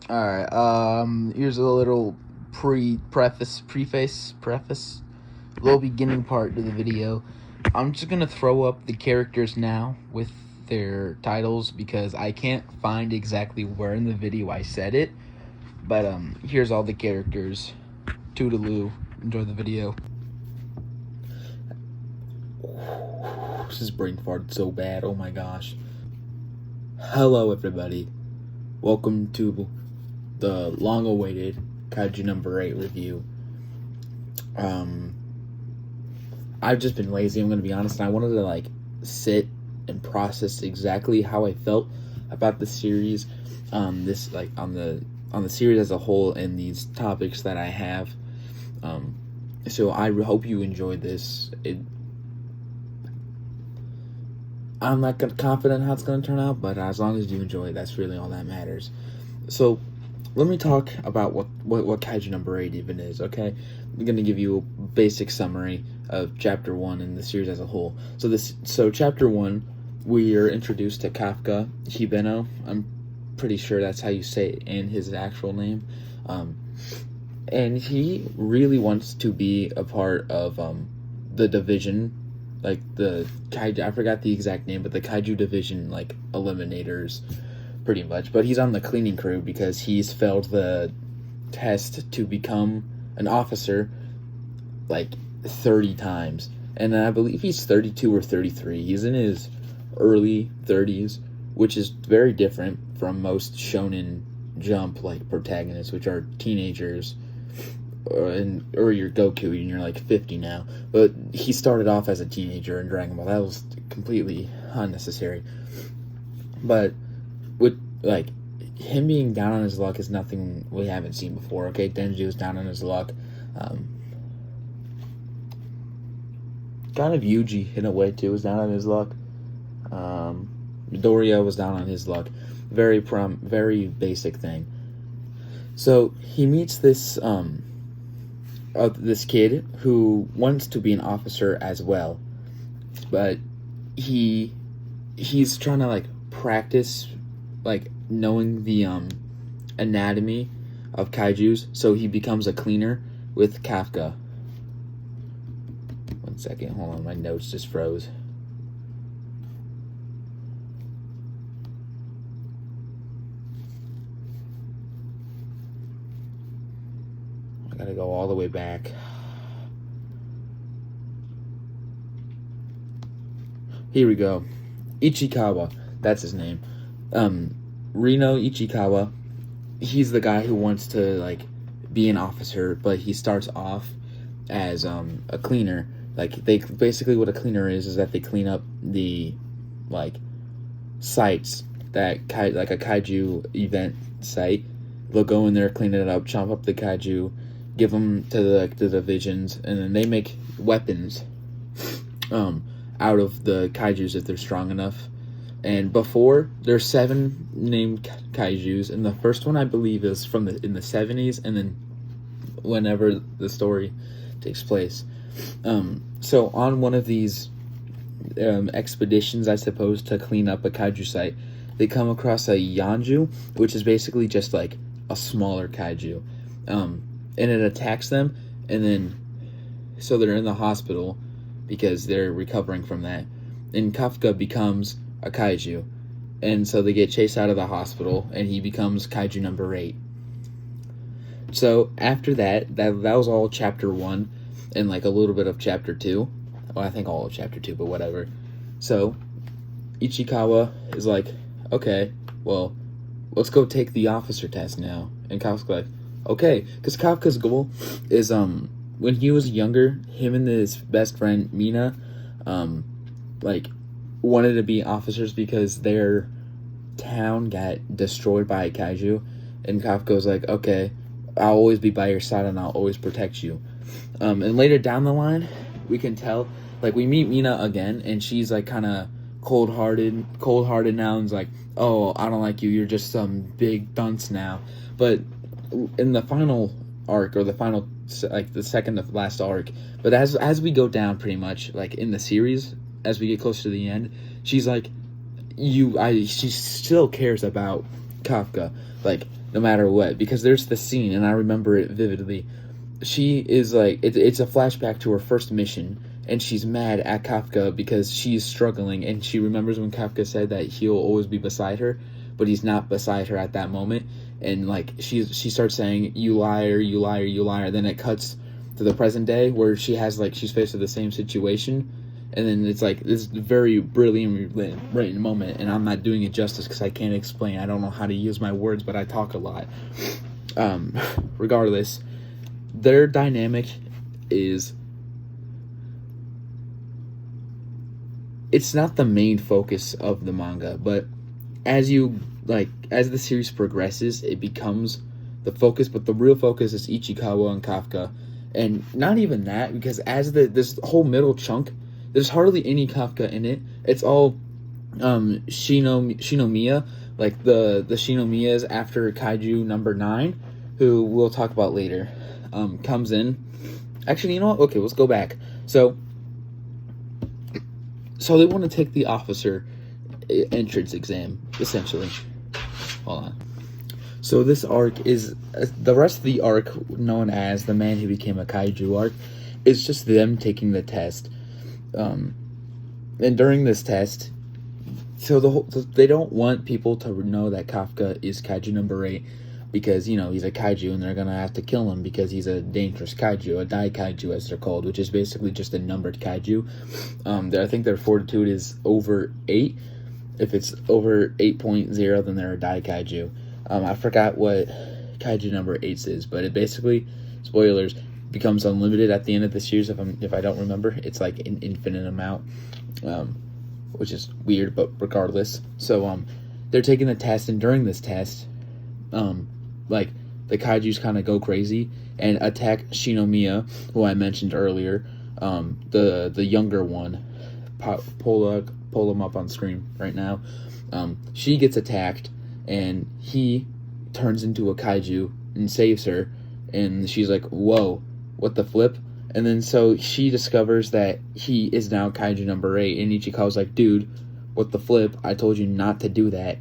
Alright, here's a little preface, little beginning part to the video. I'm just gonna throw up the characters now with their titles because I can't find exactly where in the video I said it. But, here's all the characters. Toodaloo. Enjoy the video. This is brain farted so bad, oh my gosh. Hello, everybody. Welcome to the long-awaited Kaiju number 8 review. I've just been lazy, I'm gonna be honest, and I wanted to sit and process exactly how I felt about the series, on the series as a whole and these topics that I have. So I hope you enjoyed this. I'm not confident how it's going to turn out, but as long as you enjoy it, that's really all that matters. So, let me talk about what Kaiju number 8 even is, okay? I'm going to give you a basic summary of Chapter 1 and the series as a whole. So Chapter 1, we are introduced to Kafka Hibeno. I'm pretty sure that's how you say it in his actual name. And he really wants to be a part of the division, like the Kaiju, I forgot the exact name, but the Kaiju division, eliminators, pretty much. But he's on the cleaning crew because he's failed the test to become an officer 30 times. And I believe he's 32 or 33. He's in his early 30s, which is very different from most Shonen Jump protagonists, which are teenagers. Or you're Goku and you're 50 now. But he started off as a teenager in Dragon Ball. That was completely unnecessary. But with him being down on his luck is nothing we haven't seen before. Okay, Denji was down on his luck. Kind of Yuji in a way too was down on his luck. Midoriya was down on his luck. Very basic thing. So he meets this this kid who wants to be an officer as well, but he's trying to practice knowing the anatomy of kaijus, so he becomes a cleaner with Kafka. One second, hold on, my notes just froze. Gotta go all the way back. Here we go. Ichikawa, that's his name. Reno Ichikawa. He's the guy who wants to be an officer, but he starts off as a cleaner. They basically, what a cleaner is that they clean up the sites that a kaiju event site. They'll go in there, clean it up, chop up the kaiju, give them to the divisions, and then they make weapons out of the kaijus if they're strong enough. And before, there's 7 named kaijus, and the first one I believe is in the 70s, and then whenever the story takes place. So on one of these expeditions, I suppose, to clean up a kaiju site, they come across a Yanju, which is basically just a smaller kaiju. And it attacks them, and then so they're in the hospital because they're recovering from that. And Kafka becomes a kaiju, and so they get chased out of the hospital, and he becomes Kaiju number 8. So after that was all Chapter 1, and a little bit of Chapter 2. Well, I think all of Chapter 2, but whatever. So Ichikawa is okay, well, let's go take the officer test now. And Kafka's okay, because Kafka's goal is, when he was younger, him and his best friend, Mina, wanted to be officers because their town got destroyed by a kaiju, and Kafka's okay, I'll always be by your side and I'll always protect you. And later down the line, we can tell, we meet Mina again, and she's, kind of cold-hearted now, and oh, I don't like you, you're just some big dunce now. But in the final arc, or the final, the second to last arc, but as we go down pretty much, in the series, as we get closer to the end, she's she still cares about Kafka. no matter what, because there's the scene, and I remember it vividly. She is like, it's a flashback to her first mission, and she's mad at Kafka because she's struggling, and she remembers when Kafka said that he'll always be beside her, but he's not beside her at that moment, and like she starts saying, "You liar, you liar, you liar." Then it cuts to the present day where she's faced with the same situation, and then it's like this very brilliantly written moment, and I'm not doing it justice because I can't explain. I don't know how to use my words, but I talk a lot. Regardless, their dynamic is, it's not the main focus of the manga, but as the series progresses, it becomes the focus, but the real focus is Ichikawa and Kafka. And not even that, because as this whole middle chunk, there's hardly any Kafka in it. It's all Shinomiya, like the Shinomiyas after Kaiju number 9, who we'll talk about later, comes in. Actually, you know what? Okay, let's go back. So they want to take the officer entrance exam, essentially. Hold on. So this arc is, the rest of the arc, known as the Man Who Became a Kaiju arc, is just them taking the test. And during this test, so they don't want people to know that Kafka is Kaiju number 8, because, you know, he's a Kaiju and they're going to have to kill him because he's a dangerous Kaiju, a Dai Kaiju as they're called, which is basically just a numbered Kaiju. I think their fortitude is over 8. If it's over 8.0, then they're a Dai Kaiju. I forgot what Kaiju number 8 is, but it basically, spoilers, becomes unlimited at the end of the series. If I don't remember, it's like an infinite amount, which is weird, but regardless. So they're taking the test, and during this test, like the Kaijus kind of go crazy and attack Shinomiya, who I mentioned earlier, the younger one. Pull him up on screen right now. She gets attacked, and he turns into a Kaiju and saves her, and she's like, whoa, what the flip? And then so she discovers that he is now Kaiju number 8, and Ichikawa's like, dude, what the flip? I told you not to do that.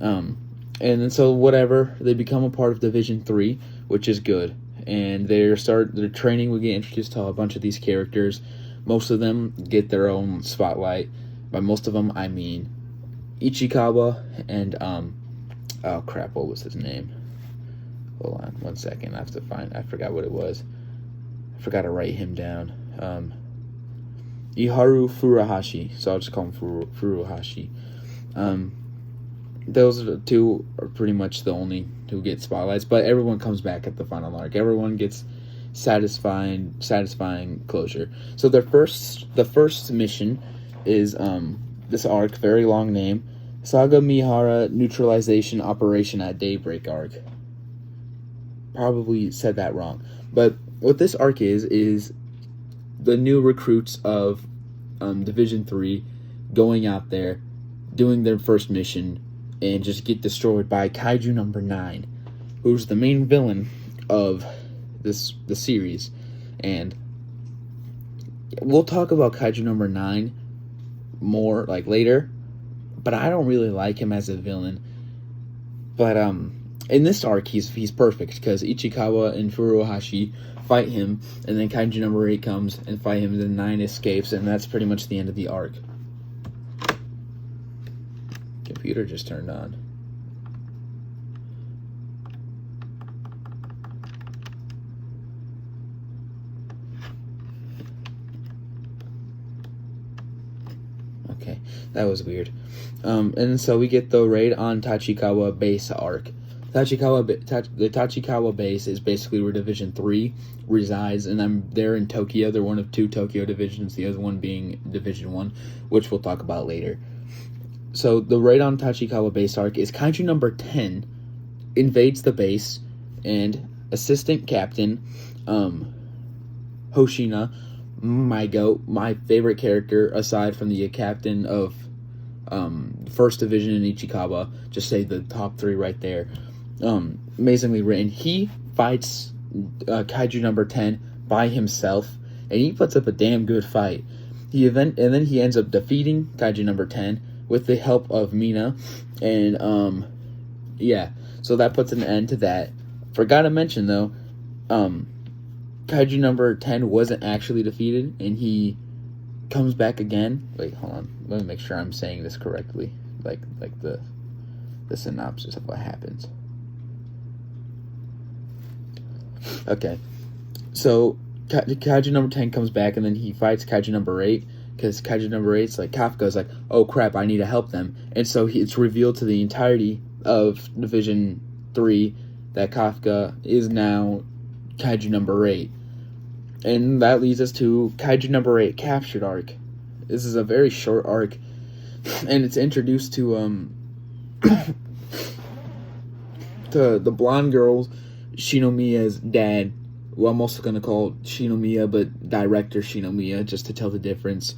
And then so whatever, they become a part of Division 3, which is good, and their training. We get introduced to a bunch of these characters. Most of them get their own spotlight. By most of them, I mean Ichikawa and oh crap, what was his name? Hold on 1 second. I forgot what it was. I forgot to write him down. Iharu Furuhashi. So I'll just call him Furuhashi. Those two are pretty much the only who get spotlights, but everyone comes back at the final arc. Everyone gets satisfying closure. So the first mission is this arc, very long name, Saga Mihara Neutralization Operation at Daybreak arc. Probably said that wrong, but what this arc is the new recruits of Division 3 going out there, doing their first mission, and just get destroyed by Kaiju number 9, who's the main villain of the series. And we'll talk about Kaiju number 9 more like later, but I don't really like him as a villain. But in this arc, he's perfect, because Ichikawa and Furuhashi fight him, and then Kaiju number 8 comes and fight him, and then 9 escapes, and that's pretty much the end of the arc. Computer just turned on. Okay, that was weird. And so we get the raid on Tachikawa base arc. The Tachikawa base is basically where Division 3 resides, and they're in Tokyo. They're one of 2 Tokyo divisions, the other one being Division 1, which we'll talk about later. So the raid on Tachikawa base arc is Kaiju number 10 invades the base, and Assistant Captain Hoshina, my goat, my favorite character aside from the captain of First Division in Ichikawa, just say the top 3 right there. Amazingly written. He fights Kaiju number 10 by himself, and he puts up a damn good fight. And then he ends up defeating Kaiju number 10 with the help of Mina, and yeah. So that puts an end to that. Forgot to mention, though, Kaiju number 10 wasn't actually defeated, and he comes back again. Wait, hold on. Let me make sure I'm saying this correctly. Like the synopsis of what happens. Okay. So, Kaiju number 10 comes back, and then he fights Kaiju number 8, because Kaiju number 8's like, Kafka's like, oh crap, I need to help them. And so it's revealed to the entirety of Division 3 that Kafka is now Kaiju number 8. And that leads us to Kaiju number 8 Captured arc. This is a very short arc, and it's introduced to to the blonde girl, Shinomiya's dad, who I'm also going to call Shinomiya, but director Shinomiya, just to tell the difference.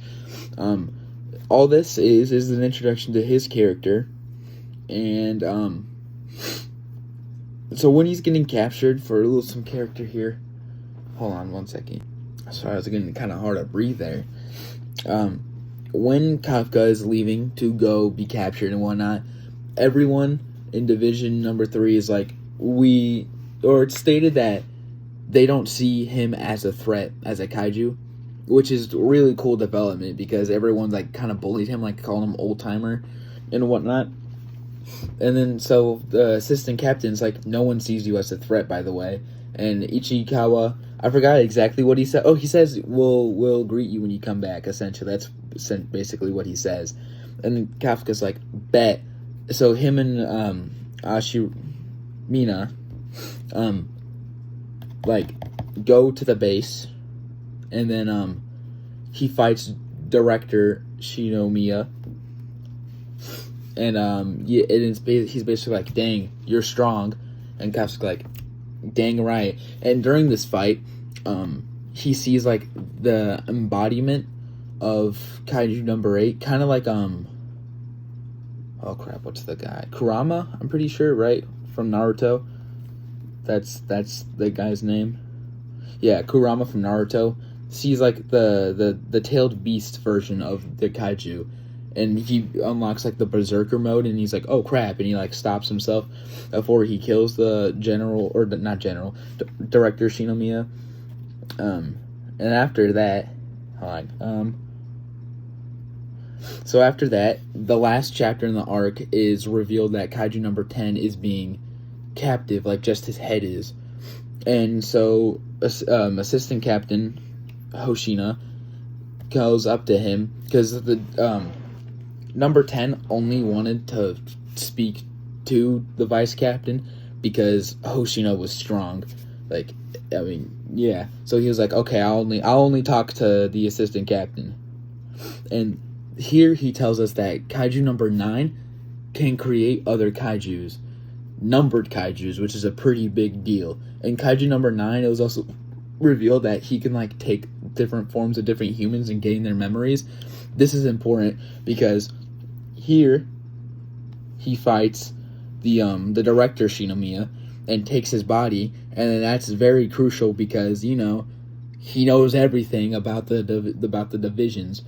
All this is an introduction to his character, and so when he's getting captured, for a little some character here, hold on one second. Sorry, I was getting kind of hard to breathe there. When Kafka is leaving to go be captured and whatnot, everyone in Division number 3 is like, it's stated that they don't see him as a threat, as a kaiju, which is really cool development, because everyone's like kind of bullied him, like calling him old timer and whatnot. And then so the assistant captain's like, no one sees you as a threat, by the way. And Ichikawa, I forgot exactly what he said. Oh, he says we'll greet you when you come back. Essentially, that's basically what he says. And then Kafka's like, bet. So him and Ashimina like go to the base, and then he fights director Shinomiya, and he's basically like, dang, you're strong, and Kafka's like, dang right. And during this fight, he sees like the embodiment of Kaiju number 8, kind of like oh crap, what's the guy? Kurama, I'm pretty sure, right? From Naruto. That's the guy's name. Yeah, Kurama from Naruto sees like the tailed beast version of the kaiju, and he unlocks like the berserker mode, and he's like, oh crap, and he like stops himself before he kills the general, or not general, director Shinomiya. And after that, so after that, the last chapter in the arc is revealed that Kaiju number 10 is being captive, like just his head is. And so assistant captain Hoshina goes up to him, because the number 10 only wanted to speak to the vice captain because Hoshina was strong. Like, I mean, yeah. So he was like, okay, I'll only talk to the assistant captain. And here he tells us that Kaiju number 9 can create other kaijus, numbered kaijus, which is a pretty big deal. And Kaiju number 9, it was also revealed that he can like take different forms of different humans and gain their memories. This is important because here he fights the director Shinomiya and takes his body, and that's very crucial because, you know, he knows everything about the divisions.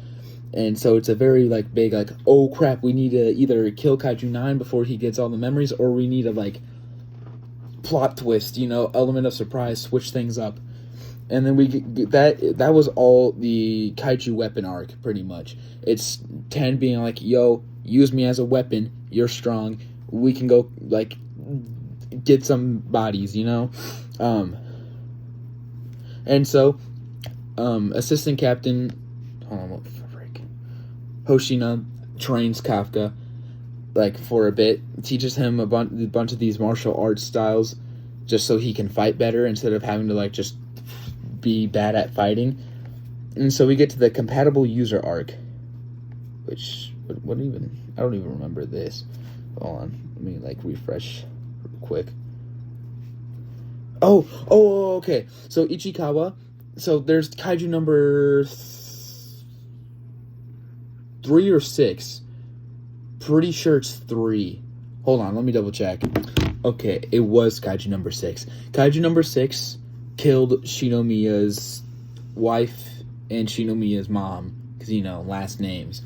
And so it's a very like big like, oh crap, we need to either kill Kaiju 9 before he gets all the memories, or we need to like plot twist, you know, element of surprise, switch things up. And then we get that was all the Kaiju weapon arc, pretty much. It's 10 being like, yo, use me as a weapon, you're strong, we can go like get some bodies, you know. And so assistant captain Hoshina trains Kafka like for a bit, teaches him a bunch of these martial arts styles just so he can fight better instead of having to like just be bad at fighting. And so we get to the compatible user arc, which what even, I don't even remember this. Hold on, let me like refresh real quick. Oh, okay. So Ichikawa, so there's Kaiju number 3 or 6. Pretty sure it's 3. Hold on, let me double check. Okay, it was Kaiju number 6. Kaiju number 6 killed Shinomiya's wife and Shinomiya's mom, because, you know, last names.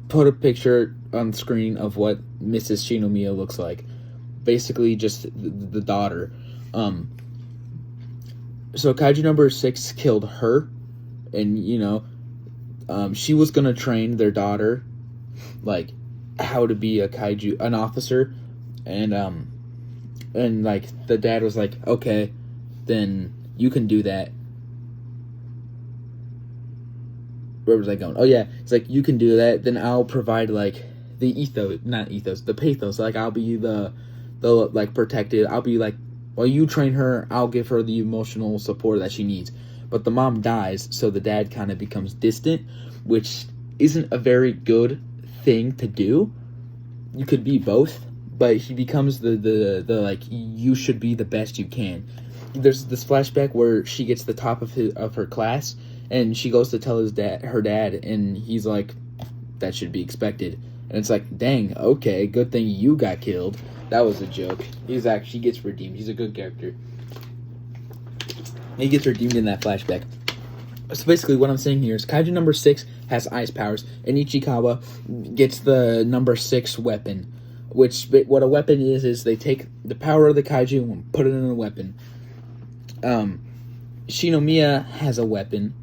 put a picture on screen of what Mrs. Shinomiya looks like. Basically, just the daughter. So Kaiju number 6 killed her, and she was gonna train their daughter, like, how to be a kaiju, an officer, and like the dad was like, okay, then you can do that. Where was I going? Oh yeah, it's like, you can do that. Then I'll provide like the the pathos. Like, I'll be the like protected. I'll be like, while you train her, I'll give her the emotional support that she needs. But the mom dies, so the dad kind of becomes distant, which isn't a very good thing to do. You could be both, but he becomes the like, you should be the best you can. There's this flashback where she gets the top of her class, and she goes to tell her dad, and he's like, that should be expected. And it's like, dang, okay, good thing you got killed. That was a joke. He gets redeemed. He's a good character. He gets redeemed in that flashback. So basically what I'm saying here is Kaiju number 6 has ice powers, and Ichikawa gets the number 6 weapon. Which, what a weapon is they take the power of the Kaiju and put it in a weapon. Shinomiya has a weapon.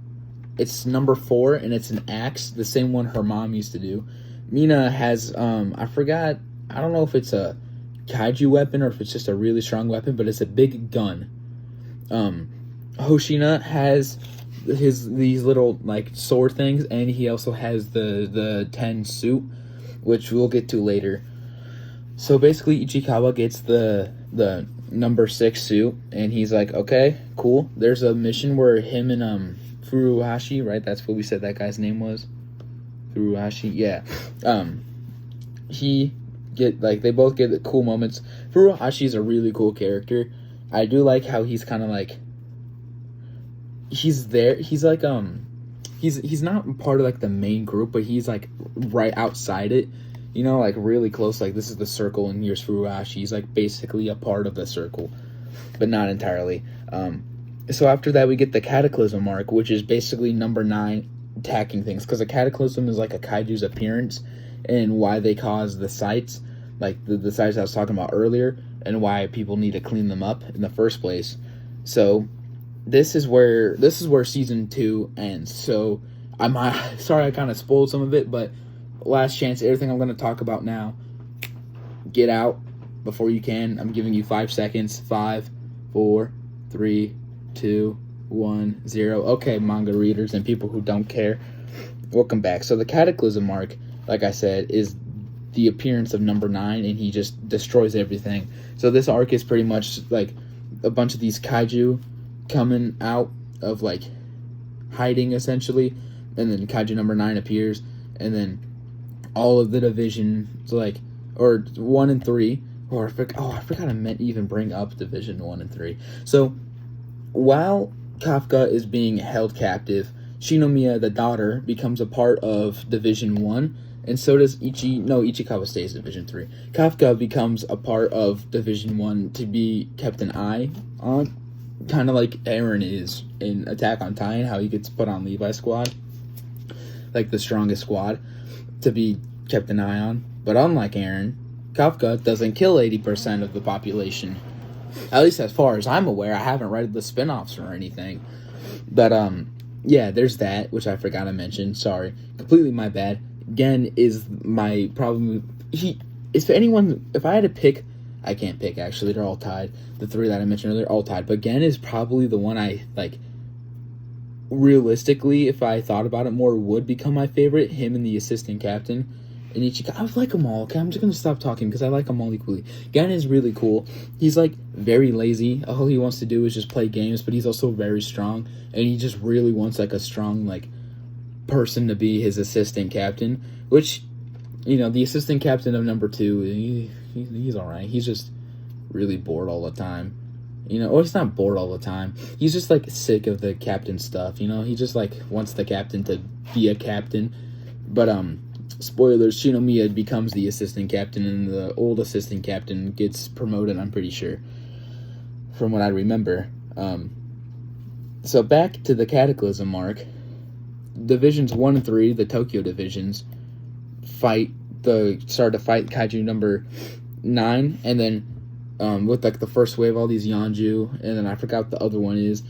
It's number 4, and it's an axe, the same one her mom used to do. Mina has, I forgot, I don't know if it's a Kaiju weapon or if it's just a really strong weapon, but it's a big gun. Hoshina has these little like sword things, and he also has the 10 suit, which we'll get to later. So basically Ichikawa gets the number 6 suit, and he's like, okay, cool. There's a mission where him and Furuhashi, right? That's what we said that guy's name was. Furuhashi, yeah. They both get the cool moments. Furuhashi's a really cool character. I do like how he's kind of like, he's there. He's like, he's not part of like the main group, but he's like right outside it. Like really close. Like, this is the circle, and here's Furuhashi. He's like basically a part of the circle, but not entirely. So after that, we get the Cataclysm arc, which is basically number 9 attacking things, because a Cataclysm is like a Kaiju's appearance and why they cause the sites, like the sites I was talking about earlier, and why people need to clean them up in the first place. So this is where season 2 ends. So sorry I kind of spoiled some of it, but last chance, everything I'm going to talk about now, get out before you can. I'm giving you 5 seconds. 5, 4, 3, 2, 1, 0. Okay, manga readers and people who don't care, welcome back. So the Cataclysm arc, like I said, is the appearance of number 9, and he just destroys everything. So this arc is pretty much like a bunch of these kaiju coming out of like hiding essentially, and then Kaiju number 9 appears, and then all of the divisions, like, or 1 and 3, or I forgot I meant even bring up Division 1 and 3. So while Kafka is being held captive, Shinomiya, the daughter, becomes a part of Division 1, and so does Ichikawa stays Division 3. Kafka becomes a part of Division 1 to be kept an eye on, kind of like Eren is in Attack on Titan, how he gets put on Levi's squad, like the strongest squad, to be kept an eye on. But unlike Eren, Kafka doesn't kill 80% of the population. At least as far as I'm aware. I haven't read the spin-offs or anything. But, yeah, there's that, which I forgot to mention. Sorry. Completely my bad. Gen is my problem. If I had to pick, I can't pick, actually. They're all tied. The 3 that I mentioned earlier, all tied. But Gen is probably the one I, like, realistically, if I thought about it more, would become my favorite. Him and the assistant captain. And Ichikawa, I like them all. Okay, I'm just going to stop talking because I like them all equally. Gen is really cool. He's, like, very lazy. All he wants to do is just play games, but he's also very strong. And he just really wants, like, a strong, like, person to be his assistant captain. Which, the assistant captain of number 2, he's alright. He's just really bored all the time. He's not bored all the time. He's just, like, sick of the captain stuff, He just, like, wants the captain to be a captain. But, spoilers, Shinomiya becomes the assistant captain, and the old assistant captain gets promoted, I'm pretty sure, from what I remember. So back to the Cataclysm arc. Divisions 1 and 3, the Tokyo divisions, started to fight Kaiju number 9, and then with like the first wave, all these Yanju, and then I forgot what the other one is,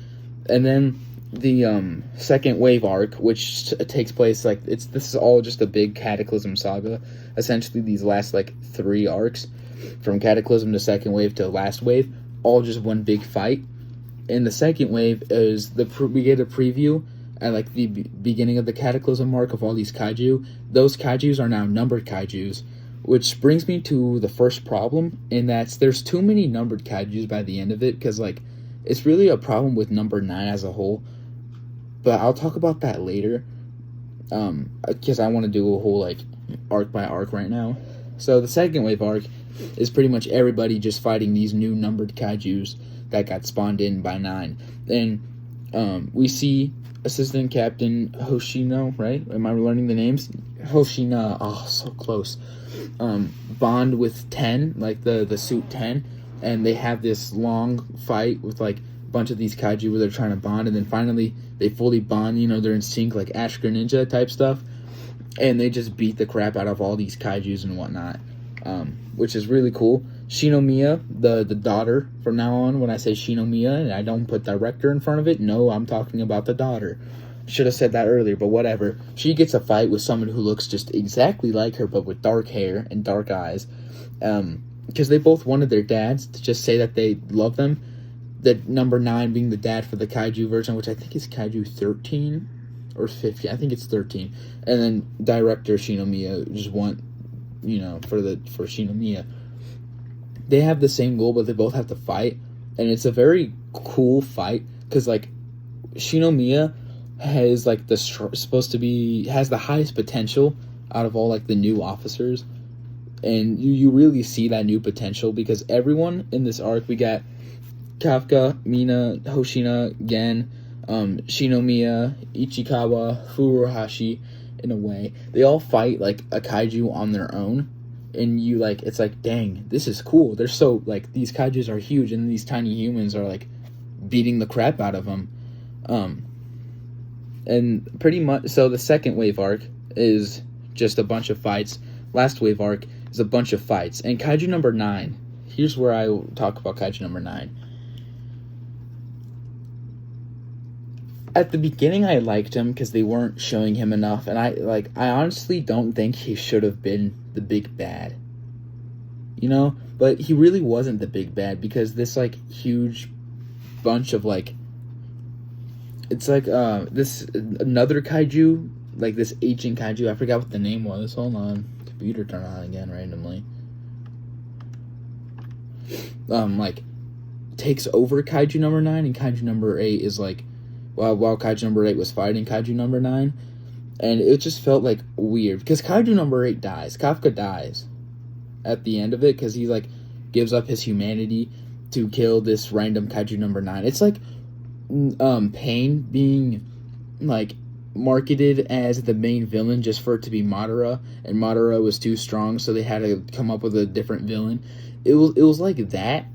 and then the second wave arc, which takes place like this is all just a big Cataclysm saga. Essentially, these last like 3 arcs, from Cataclysm to second wave to last wave, all just one big fight. And the second wave is we get a preview at like the beginning of the Cataclysm arc of all these kaiju. Those kaijus are now numbered kaijus, which brings me to the first problem, and that's there's too many numbered kaijus by the end of it, because like it's really a problem with number 9 as a whole. But I'll talk about that later, because I want to do a whole like arc by arc right now. So the second wave arc is pretty much everybody just fighting these new numbered kaijus that got spawned in by 9. And we see Assistant Captain Hoshino, right? Am I learning the names? Hoshina, oh, so close. Bond with 10, like the suit 10, and they have this long fight with like a bunch of these kaiju where they're trying to bond, and then finally they fully bond, they're in sync, like Ash Greninja type stuff, and they just beat the crap out of all these kaijus and whatnot, which is really cool. Shinomiya, the daughter, from now on, when I say Shinomiya and I don't put director in front of it, no, I'm talking about the daughter. Should have said that earlier, but whatever. She gets a fight with someone who looks just exactly like her, but with dark hair and dark eyes. Because they both wanted their dads to just say that they love them. The number 9 being the dad for the kaiju version, which I think is kaiju 13 or 15. I think it's 13. And then director Shinomiya just want, for Shinomiya. They have the same goal, but they both have to fight. And it's a very cool fight, because like Shinomiya has like has the highest potential out of all like the new officers, and you really see that new potential, because everyone in this arc, we got Kafka, Mina, Hoshina, Gen, Shinomiya, Ichikawa, Furuhashi, in a way, they all fight like a kaiju on their own, and it's like, dang, this is cool. They're so like, these kaijus are huge, and these tiny humans are like beating the crap out of them. And pretty much, so the second wave arc is just a bunch of fights. Last wave arc is a bunch of fights. And Kaiju number 9, here's where I talk about Kaiju number 9. At the beginning, I liked him because they weren't showing him enough. And I honestly don't think he should have been the big bad. But he really wasn't the big bad, because this, like, huge bunch of, like, it's like another kaiju, like this ancient kaiju. I forgot what the name was. Hold on, computer turn on again randomly. Like takes over Kaiju number 9, and Kaiju number 8 is like while Kaiju number 8 was fighting Kaiju number 9, and it just felt like weird, because Kaiju number 8 dies. Kafka dies at the end of it, because he like gives up his humanity to kill this random Kaiju number 9. It's like Pain being like marketed as the main villain just for it to be Madara, and Madara was too strong, so they had to come up with a different villain. It was like that,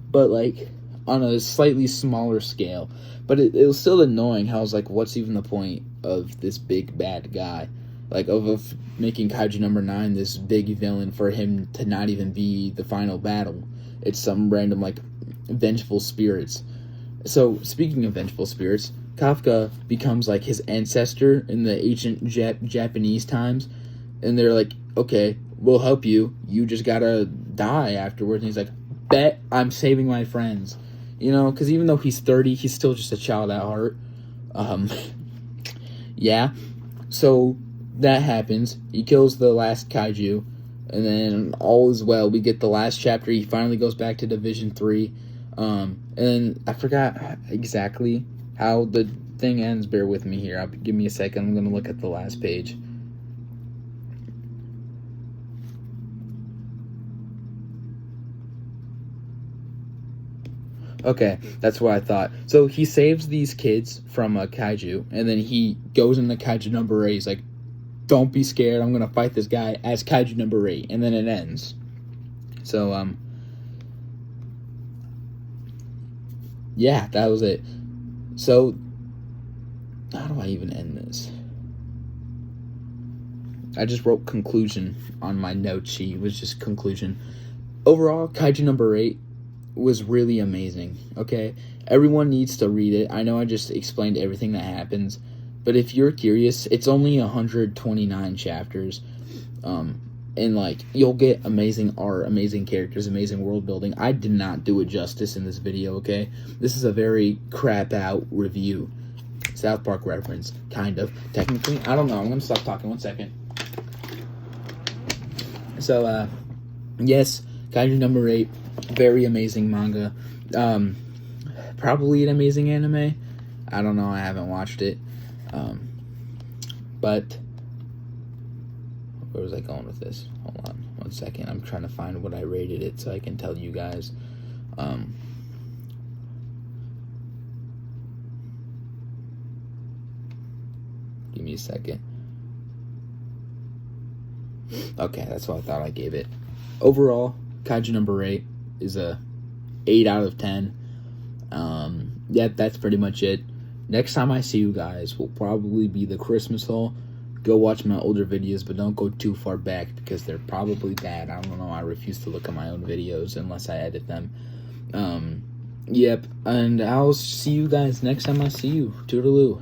but like on a slightly smaller scale. But it was still annoying how I was like, what's even the point of this big bad guy, like of making Kaiju number 9 this big villain for him to not even be the final battle. It's some random like vengeful spirits. So, speaking of vengeful spirits, Kafka becomes, like, his ancestor in the ancient Japanese times, and they're like, okay, we'll help you, you just gotta die afterwards, and he's like, bet I'm saving my friends, because even though he's 30, he's still just a child at heart. Yeah, so that happens, he kills the last kaiju, and then all is well, we get the last chapter, he finally goes back to Division 3, and I forgot exactly how the thing ends. Bear with me here. Give me a second. I'm going to look at the last page. Okay, that's what I thought. So he saves these kids from a kaiju, and then he goes into Kaiju number 8. He's like, don't be scared. I'm going to fight this guy as Kaiju number 8. And then it ends. So, yeah, that was it. So, how do I even end this? I just wrote conclusion on my note sheet. It was just conclusion. Overall, Kaiju number 8 was really amazing, okay? Everyone needs to read it. I know I just explained everything that happens, but if you're curious, it's only 129 chapters. And, like, you'll get amazing art, amazing characters, amazing world building. I did not do it justice in this video, okay? This is a very crap-out review. South Park reference, kind of. Technically, I don't know. I'm going to stop talking 1 second. So, yes, Kaiju number 8, very amazing manga. Probably an amazing anime. I don't know. I haven't watched it. But where was I going with this? Hold on 1 second. I'm trying to find what I rated it so I can tell you guys. Give me a second. Okay, that's what I thought I gave it. Overall, Kaiju number 8 is a 8 out of 10. Yeah, that's pretty much it. Next time I see you guys will probably be the Christmas haul. Go watch my older videos, but don't go too far back because they're probably bad. I don't know. I refuse to look at my own videos unless I edit them. Yep, and I'll see you guys next time I see you. Toodaloo.